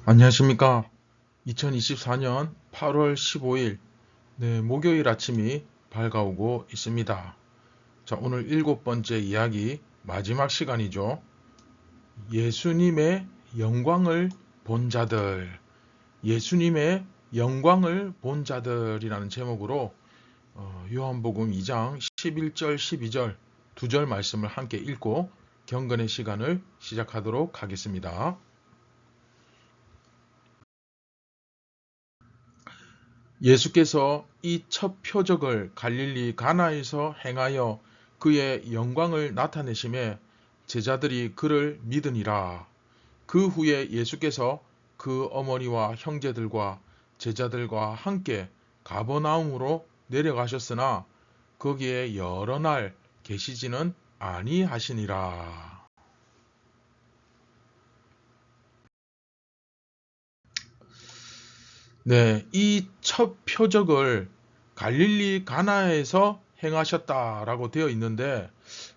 안녕하십니까. 2024년 8월 15일 목요일 아침이 밝아오고 있습니다. 자, 오늘 7번째 이야기 마지막 시간이죠. 예수님의 영광을 본 자들, 예수님의 영광을 본 자들이라는 제목으로 요한복음 2장 11절 12절 두 절 말씀을 함께 읽고 경건의 시간을 시작하도록 하겠습니다. 예수께서 이 첫 표적을 갈릴리 가나에서 행하여 그의 영광을 나타내심에 제자들이 그를 믿으니라. 그 후에 예수께서 그 어머니와 형제들과 제자들과 함께 가버나움으로 내려가셨으나 거기에 여러 날 계시지는 아니하시니라. 네, 이 첫 표적을 갈릴리 가나에서 행하셨다라고 되어 있는데,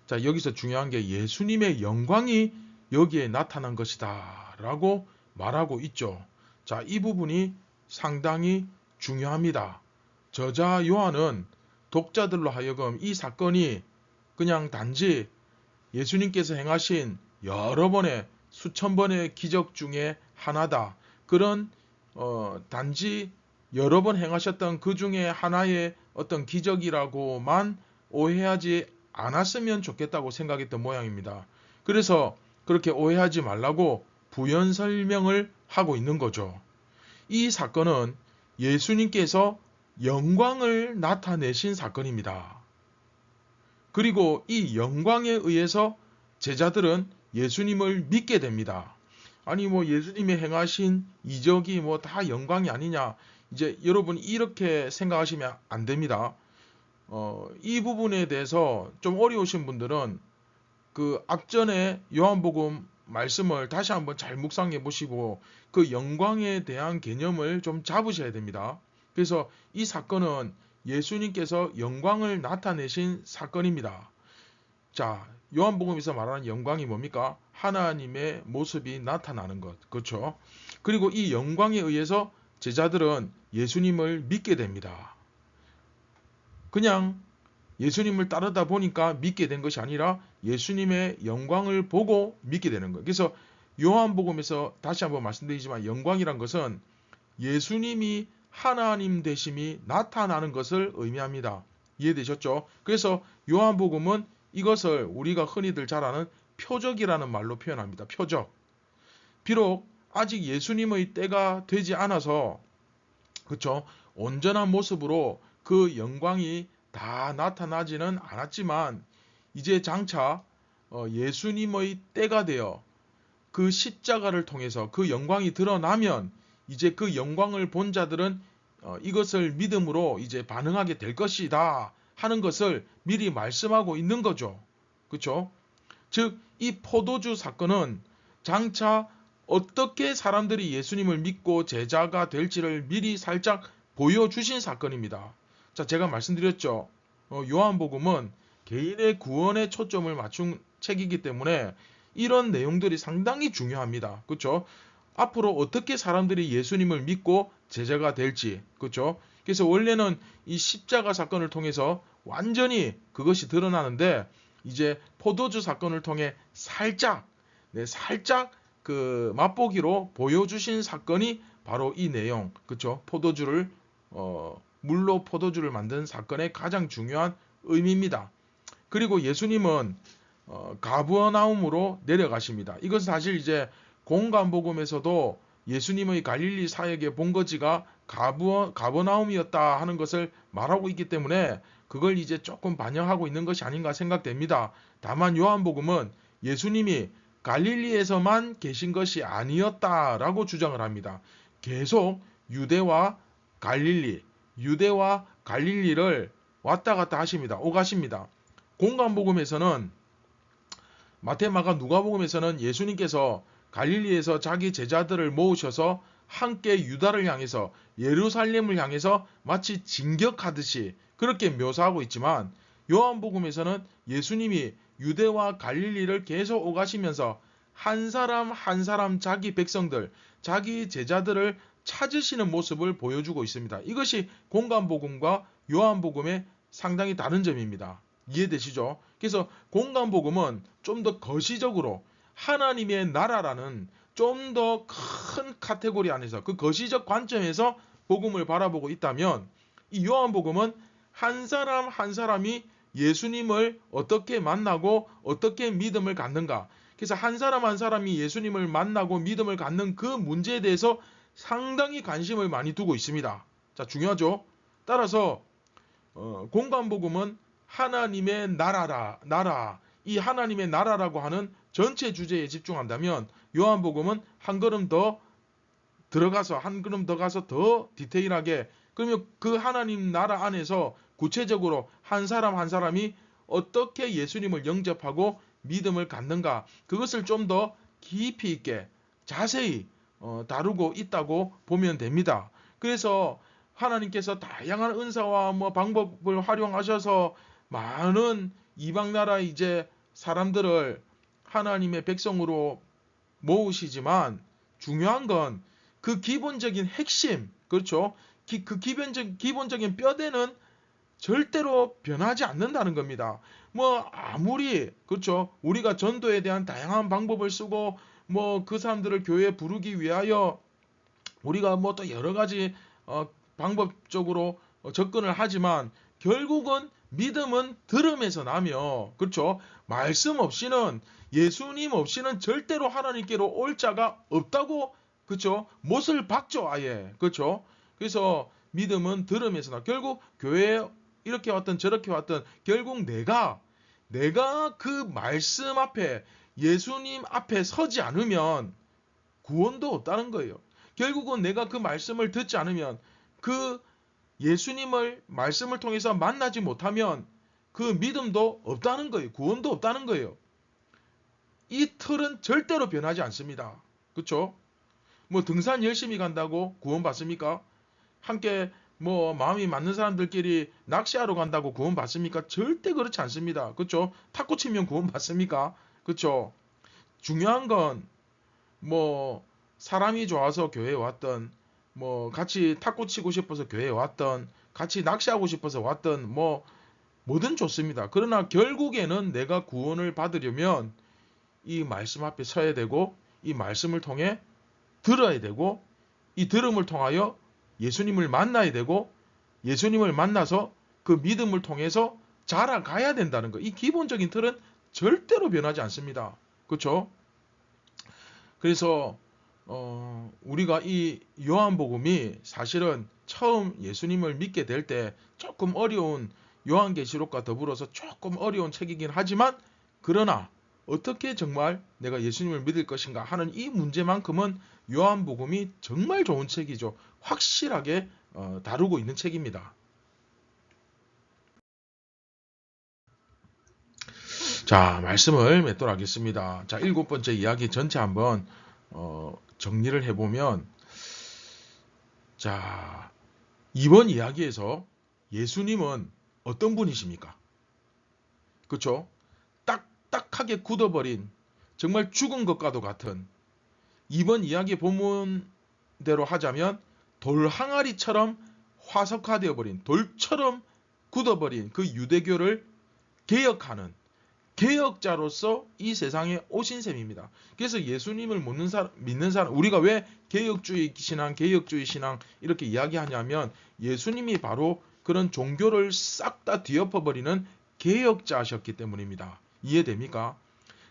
자, 여기서 중요한 게 예수님의 영광이 여기에 나타난 것이다라고 말하고 있죠. 자, 이 부분이 상당히 중요합니다. 저자 요한은 독자들로 하여금 이 사건이 그냥 단지 예수님께서 행하신 여러 번의 수천 번의 기적 중에 하나다. 그런 단지 여러 번 행하셨던 그 중에 하나의 어떤 기적이라고만 오해하지 않았으면 좋겠다고 생각했던 모양입니다. 그래서 그렇게 오해하지 말라고 부연 설명을 하고 있는 거죠. 이 사건은 예수님께서 영광을 나타내신 사건입니다. 그리고 이 영광에 의해서 제자들은 예수님을 믿게 됩니다. 아니 뭐 예수님이 행하신 이적이 뭐 다 영광이 아니냐. 이제 여러분 이렇게 생각하시면 안 됩니다. 이 부분에 대해서 좀 어려우신 분들은 그 앞전에 요한복음 말씀을 다시 한번 잘 묵상해 보시고 그 영광에 대한 개념을 좀 잡으셔야 됩니다. 그래서 이 사건은 예수님께서 영광을 나타내신 사건입니다. 자, 요한복음에서 말하는 영광이 뭡니까? 하나님의 모습이 나타나는 것. 그렇죠? 그리고 이 영광에 의해서 제자들은 예수님을 믿게 됩니다. 그냥 예수님을 따르다 보니까 믿게 된 것이 아니라 예수님의 영광을 보고 믿게 되는 거예요. 그래서 요한복음에서 다시 한번 말씀드리지만 영광이란 것은 예수님이 하나님 되심이 나타나는 것을 의미합니다. 이해되셨죠? 그래서 요한복음은 이것을 우리가 흔히들 잘 아는 표적이라는 말로 표현합니다. 표적. 비록 아직 예수님의 때가 되지 않아서 그렇죠? 온전한 모습으로 그 영광이 다 나타나지는 않았지만 이제 장차 예수님의 때가 되어 그 십자가를 통해서 그 영광이 드러나면 이제 그 영광을 본 자들은 이것을 믿음으로 이제 반응하게 될 것이다 하는 것을 미리 말씀하고 있는 거죠. 그렇죠? 즉 이 포도주 사건은 장차 어떻게 사람들이 예수님을 믿고 제자가 될지를 미리 살짝 보여주신 사건입니다. 자, 제가 말씀드렸죠. 요한복음은 개인의 구원에 초점을 맞춘 책이기 때문에 이런 내용들이 상당히 중요합니다. 그렇죠? 앞으로 어떻게 사람들이 예수님을 믿고 제자가 될지, 그렇죠? 그래서 원래는 이 십자가 사건을 통해서 완전히 그것이 드러나는데 이제 포도주 사건을 통해 살짝 그 맛보기로 보여주신 사건이 바로 이 내용, 그렇죠? 포도주를 물로 포도주를 만든 사건의 가장 중요한 의미입니다. 그리고 예수님은 가브어나움으로 내려가십니다. 이것은 사실 이제 공간복음에서도 예수님의 갈릴리 사역의 본거지가 가버나움이었다 하는 것을 말하고 있기 때문에 그걸 이제 조금 반영하고 있는 것이 아닌가 생각됩니다. 다만 요한복음은 예수님이 갈릴리에서만 계신 것이 아니었다라고 주장을 합니다. 계속 유대와 갈릴리를 왔다 갔다 하십니다. 오가십니다. 공간복음에서는 마태, 마가, 누가복음에서는 예수님께서 갈릴리에서 자기 제자들을 모으셔서 함께 유다를 향해서 예루살렘을 향해서 마치 진격하듯이 그렇게 묘사하고 있지만 요한복음에서는 예수님이 유대와 갈릴리를 계속 오가시면서 한 사람 한 사람 자기 백성들, 자기 제자들을 찾으시는 모습을 보여주고 있습니다. 이것이 공간복음과 요한복음의 상당히 다른 점입니다. 이해되시죠? 그래서 공간복음은 좀 더 거시적으로 하나님의 나라라는 좀 더 큰 카테고리 안에서 그 거시적 관점에서 복음을 바라보고 있다면, 이 요한복음은 한 사람 한 사람이 예수님을 어떻게 만나고 어떻게 믿음을 갖는가, 그래서 한 사람 한 사람이 예수님을 만나고 믿음을 갖는 그 문제에 대해서 상당히 관심을 많이 두고 있습니다. 자, 중요하죠? 따라서 공간복음은 하나님의 나라, 이 하나님의 나라라고 하는 전체 주제에 집중한다면, 요한복음은 한 걸음 더 가서 더 디테일하게, 그러면 그 하나님 나라 안에서 구체적으로 한 사람 한 사람이 어떻게 예수님을 영접하고 믿음을 갖는가, 그것을 좀 더 깊이 있게 자세히 다루고 있다고 보면 됩니다. 그래서 하나님께서 다양한 은사와 방법을 활용하셔서 많은 이방 나라 이제 사람들을 하나님의 백성으로 모으시지만, 중요한 건 그 기본적인 핵심, 그렇죠? 그 기본적인 뼈대는 절대로 변하지 않는다는 겁니다. 아무리, 그렇죠, 우리가 전도에 대한 다양한 방법을 쓰고 그 사람들을 교회에 부르기 위하여 우리가 또 여러 가지 방법적으로 접근을 하지만, 결국은 믿음은 들음에서 나며, 그렇죠, 말씀 없이는, 예수님 없이는 절대로 하나님께로 올 자가 없다고, 그렇죠, 못을 박죠, 아예. 그렇죠. 그래서 믿음은 들음에서 나. 결국 교회에 이렇게 왔든 저렇게 왔든 결국 내가 그 말씀 앞에, 예수님 앞에 서지 않으면 구원도 없다는 거예요. 결국은 내가 그 말씀을 듣지 않으면, 그 예수님을 말씀을 통해서 만나지 못하면 그 믿음도 없다는 거예요. 구원도 없다는 거예요. 이 틀은 절대로 변하지 않습니다. 그렇죠? 등산 열심히 간다고 구원 받습니까? 함께 마음이 맞는 사람들끼리 낚시하러 간다고 구원 받습니까? 절대 그렇지 않습니다. 그렇죠? 탁구 치면 구원 받습니까? 그렇죠? 중요한 건 사람이 좋아서 교회에 왔던, 같이 탁구 치고 싶어서 교회에 왔던, 같이 낚시하고 싶어서 왔던, 뭐든 좋습니다. 그러나 결국에는 내가 구원을 받으려면 이 말씀 앞에 서야 되고, 이 말씀을 통해 들어야 되고, 이 들음을 통하여 예수님을 만나야 되고, 예수님을 만나서 그 믿음을 통해서 자라가야 된다는 거. 이 기본적인 틀은 절대로 변하지 않습니다. 그렇죠? 그래서 우리가 이 요한복음이 사실은 처음 예수님을 믿게 될 때 조금 어려운, 요한계시록과 더불어서 조금 어려운 책이긴 하지만, 그러나 어떻게 정말 내가 예수님을 믿을 것인가 하는 이 문제만큼은 요한복음이 정말 좋은 책이죠. 확실하게 다루고 있는 책입니다. 자, 말씀을 맺도록 하겠습니다. 자, 7번째 이야기 전체 한번 정리를 해보면, 자, 이번 이야기에서 예수님은 어떤 분이십니까? 그렇죠? 딱딱하게 굳어버린, 정말 죽은 것과도 같은, 이번 이야기 본문대로 하자면 돌 항아리처럼 화석화되어 버린, 돌처럼 굳어버린 그 유대교를 개혁하는 개혁자로서 이 세상에 오신 셈입니다. 그래서 예수님을 믿는 사람, 우리가 왜 개혁주의 신앙 이렇게 이야기하냐면, 예수님이 바로 그런 종교를 싹 다 뒤엎어버리는 개혁자셨기 때문입니다. 이해됩니까?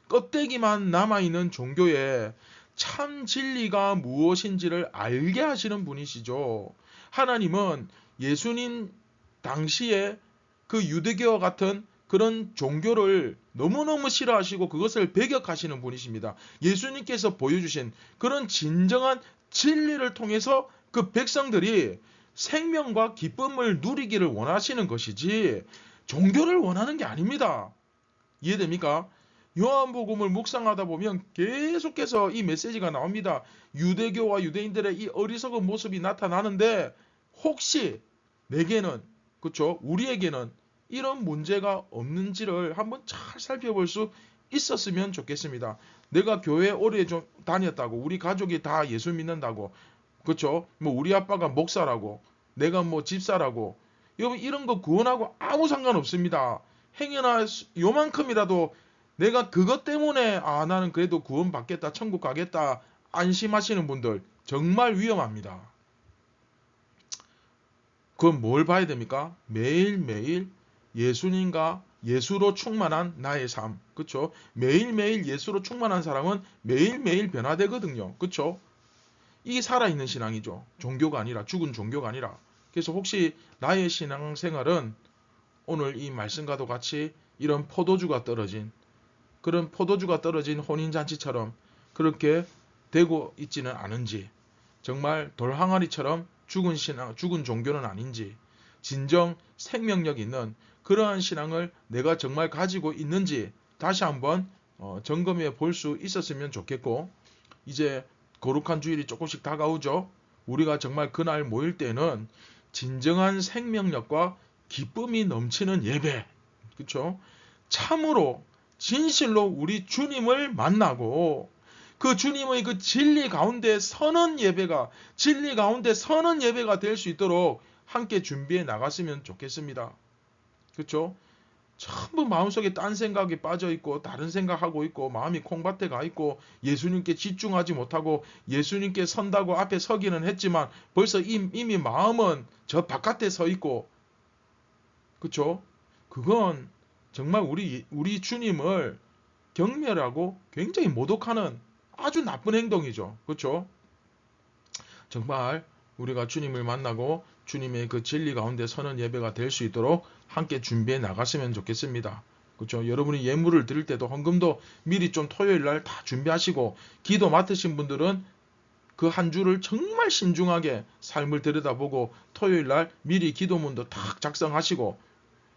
껍데기만 남아있는 종교에 참 진리가 무엇인지를 알게 하시는 분이시죠. 하나님은 예수님 당시에 그 유대교와 같은 그런 종교를 너무너무 싫어하시고 그것을 배격하시는 분이십니다. 예수님께서 보여주신 그런 진정한 진리를 통해서 그 백성들이 생명과 기쁨을 누리기를 원하시는 것이지 종교를 원하는 게 아닙니다. 이해됩니까? 요한복음을 묵상하다 보면 계속해서 이 메시지가 나옵니다. 유대교와 유대인들의 이 어리석은 모습이 나타나는데, 혹시 내게는, 그렇죠, 우리에게는 이런 문제가 없는지를 한번 잘 살펴볼 수 있었으면 좋겠습니다. 내가 교회 오래 좀 다녔다고, 우리 가족이 다 예수 믿는다고, 그렇죠? 뭐 우리 아빠가 목사라고, 내가 뭐 집사라고, 여러분 이런 거 구원하고 아무 상관없습니다. 행여나 요만큼이라도 내가 그것 때문에 나는 그래도 구원 받겠다, 천국 가겠다 안심하시는 분들 정말 위험합니다. 그건 뭘 봐야 됩니까? 매일매일 예수님과 예수로 충만한 나의 삶. 그쵸? 매일매일 예수로 충만한 사람은 매일매일 변화되거든요. 그쵸? 이게 살아있는 신앙이죠. 종교가 아니라, 죽은 종교가 아니라. 그래서 혹시 나의 신앙생활은 오늘 이 말씀과도 같이 이런 그런 포도주가 떨어진 혼인잔치처럼 그렇게 되고 있지는 않은지, 정말 돌항아리처럼 죽은 신앙, 죽은 종교는 아닌지, 진정 생명력 있는 그러한 신앙을 내가 정말 가지고 있는지 다시 한번 점검해 볼 수 있었으면 좋겠고, 이제 거룩한 주일이 조금씩 다가오죠. 우리가 정말 그날 모일 때는 진정한 생명력과 기쁨이 넘치는 예배, 그렇죠? 참으로 진실로 우리 주님을 만나고 그 주님의 그 진리 가운데 서는 예배가 될 수 있도록 함께 준비해 나갔으면 좋겠습니다. 그렇죠? 전부 마음속에 딴 생각에 빠져 있고 다른 생각하고 있고 마음이 콩밭에 가 있고 예수님께 집중하지 못하고 예수님께 선다고 앞에 서기는 했지만 벌써 이미 마음은 저 바깥에 서 있고, 그렇죠? 그건 정말 우리 주님을 경멸하고 굉장히 모독하는 아주 나쁜 행동이죠. 그렇죠? 정말 우리가 주님을 만나고 주님의 그 진리 가운데 서는 예배가 될 수 있도록 함께 준비해 나갔으면 좋겠습니다. 그렇죠? 여러분이 예물을 드릴 때도 헌금도 미리 좀 토요일 날 다 준비하시고, 기도 맡으신 분들은 그 한 주를 정말 신중하게 삶을 들여다보고 토요일 날 미리 기도문도 딱 작성하시고,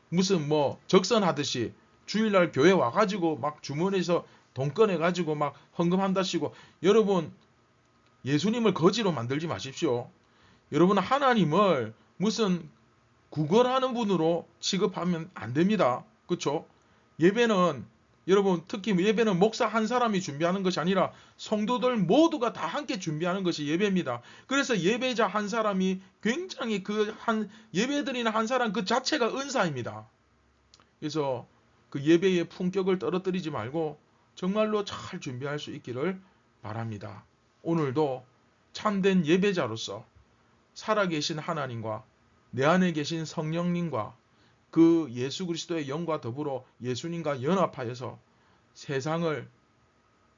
무슨 뭐 적선하듯이 주일날 교회 와가지고 막 주머니에서 돈 꺼내가지고 막 헌금한다시고, 여러분 예수님을 거지로 만들지 마십시오. 여러분 하나님을 무슨 구걸하는 분으로 취급하면 안 됩니다. 그렇죠? 예배는 여러분 특히 예배는 목사 한 사람이 준비하는 것이 아니라 성도들 모두가 다 함께 준비하는 것이 예배입니다. 그래서 예배자 한 사람이 굉장히 예배드리는 한 사람 그 자체가 은사입니다. 그래서 그 예배의 품격을 떨어뜨리지 말고 정말로 잘 준비할 수 있기를 바랍니다. 오늘도 참된 예배자로서 살아계신 하나님과 내 안에 계신 성령님과 그 예수 그리스도의 영과 더불어 예수님과 연합하여서 세상을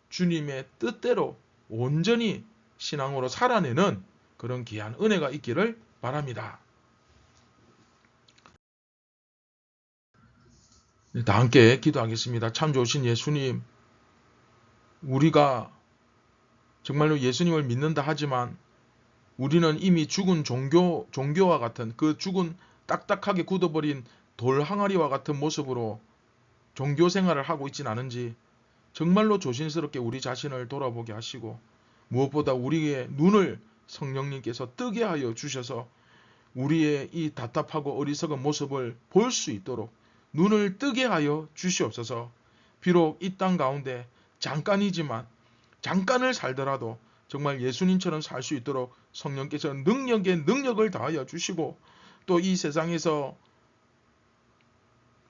주님의 뜻대로 온전히 신앙으로 살아내는 그런 귀한 은혜가 있기를 바랍니다. 다 함께 기도하겠습니다. 참 좋으신 예수님, 우리가 정말로 예수님을 믿는다 하지만 우리는 이미 죽은 종교와 같은 그 죽은 딱딱하게 굳어버린 돌 항아리와 같은 모습으로 종교 생활을 하고 있진 않은지 정말로 조심스럽게 우리 자신을 돌아보게 하시고, 무엇보다 우리의 눈을 성령님께서 뜨게 하여 주셔서 우리의 이 답답하고 어리석은 모습을 볼 수 있도록 눈을 뜨게 하여 주시옵소서. 비록 이 땅 가운데 잠깐이지만 잠깐을 살더라도 정말 예수님처럼 살 수 있도록 성령께서 능력을 다하여 주시고, 또 이 세상에서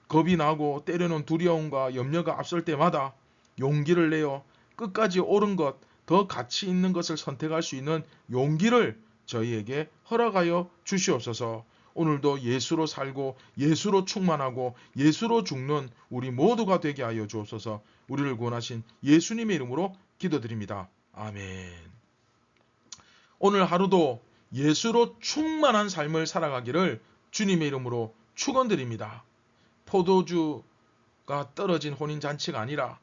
겁이 나고 때로는 두려움과 염려가 앞설 때마다 용기를 내어 끝까지 옳은 것, 더 가치 있는 것을 선택할 수 있는 용기를 저희에게 허락하여 주시옵소서. 오늘도 예수로 살고 예수로 충만하고 예수로 죽는 우리 모두가 되게 하여 주옵소서. 우리를 구원하신 예수님의 이름으로 기도드립니다. 아멘. 오늘 하루도 예수로 충만한 삶을 살아가기를 주님의 이름으로 축원드립니다. 포도주가 떨어진 혼인잔치가 아니라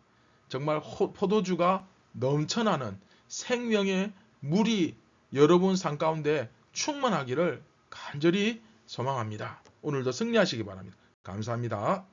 정말 포도주가 넘쳐나는 생명의 물이 여러분 삶 가운데 충만하기를 간절히 소망합니다. 오늘도 승리하시기 바랍니다. 감사합니다.